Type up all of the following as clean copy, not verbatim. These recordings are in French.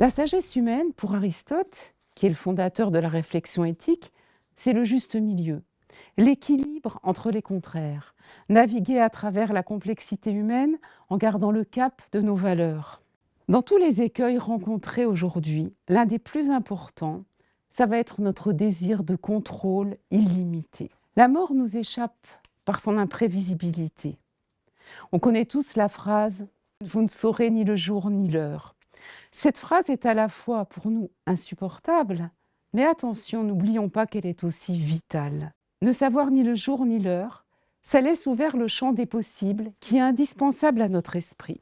La sagesse humaine, pour Aristote, qui est le fondateur de la réflexion éthique, c'est le juste milieu, l'équilibre entre les contraires, naviguer à travers la complexité humaine en gardant le cap de nos valeurs. Dans tous les écueils rencontrés aujourd'hui, l'un des plus importants, ça va être notre désir de contrôle illimité. La mort nous échappe par son imprévisibilité. On connaît tous la phrase « Vous ne saurez ni le jour ni l'heure ». Cette phrase est à la fois pour nous insupportable, mais attention, n'oublions pas qu'elle est aussi vitale. Ne savoir ni le jour ni l'heure, ça laisse ouvert le champ des possibles qui est indispensable à notre esprit.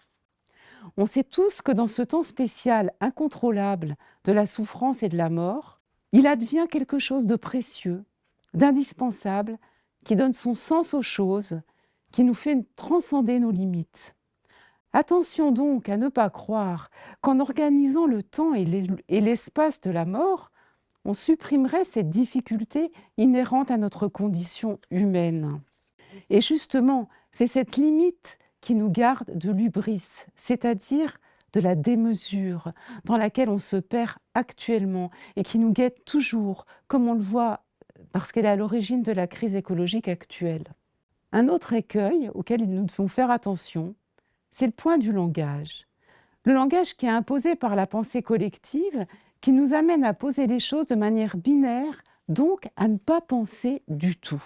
On sait tous que dans ce temps spécial incontrôlable de la souffrance et de la mort, il advient quelque chose de précieux, d'indispensable, qui donne son sens aux choses, qui nous fait transcender nos limites. Attention donc à ne pas croire qu'en organisant le temps et l'espace de la mort, on supprimerait cette difficulté inhérente à notre condition humaine. Et justement, c'est cette limite qui nous garde de l'hubris, c'est-à-dire de la démesure dans laquelle on se perd actuellement et qui nous guette toujours, comme on le voit parce qu'elle est à l'origine de la crise écologique actuelle. Un autre écueil auquel nous devons faire attention, c'est le point du langage. Le langage qui est imposé par la pensée collective, qui nous amène à poser les choses de manière binaire, donc à ne pas penser du tout.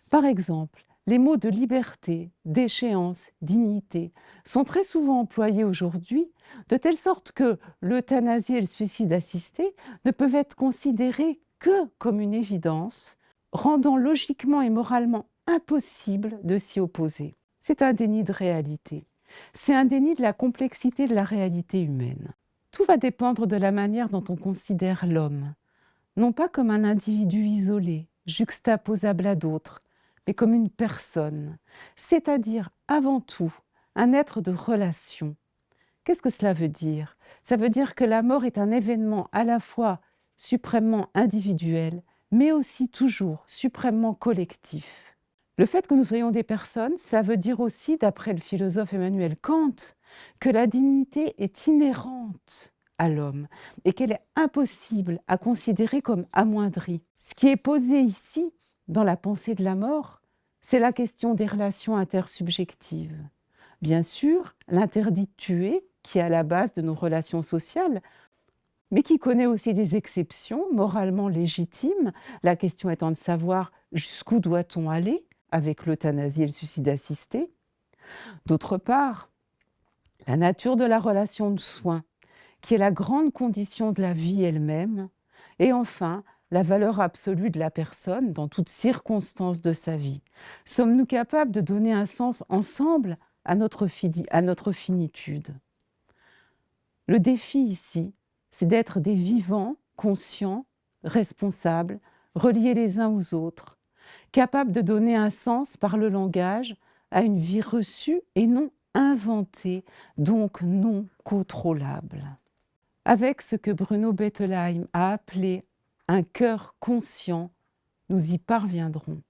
Par exemple, les mots de liberté, d'échéance, dignité sont très souvent employés aujourd'hui, de telle sorte que l'euthanasie et le suicide assisté ne peuvent être considérés que comme une évidence, rendant logiquement et moralement impossible de s'y opposer. C'est un déni de réalité. C'est un déni de la complexité de la réalité humaine. Tout va dépendre de la manière dont on considère l'homme, non pas comme un individu isolé, juxtaposable à d'autres, mais comme une personne, c'est-à-dire avant tout un être de relation. Qu'est-ce que cela veut dire? Ça veut dire que la mort est un événement à la fois suprêmement individuel, mais aussi toujours suprêmement collectif. Le fait que nous soyons des personnes, cela veut dire aussi, d'après le philosophe Emmanuel Kant, que la dignité est inhérente à l'homme et qu'elle est impossible à considérer comme amoindrie. Ce qui est posé ici, dans la pensée de la mort, c'est la question des relations intersubjectives. Bien sûr, l'interdit de tuer, qui est à la base de nos relations sociales, mais qui connaît aussi des exceptions moralement légitimes, la question étant de savoir jusqu'où doit-on aller avec l'euthanasie et le suicide assisté. D'autre part, la nature de la relation de soins, qui est la grande condition de la vie elle-même, et enfin, la valeur absolue de la personne dans toutes circonstances de sa vie. Sommes-nous capables de donner un sens ensemble à notre finitude? Le défi ici, c'est d'être des vivants, conscients, responsables, reliés les uns aux autres, capables de donner un sens par le langage à une vie reçue et non inventée, donc non contrôlable. Avec ce que Bruno Bettelheim a appelé un cœur conscient, nous y parviendrons.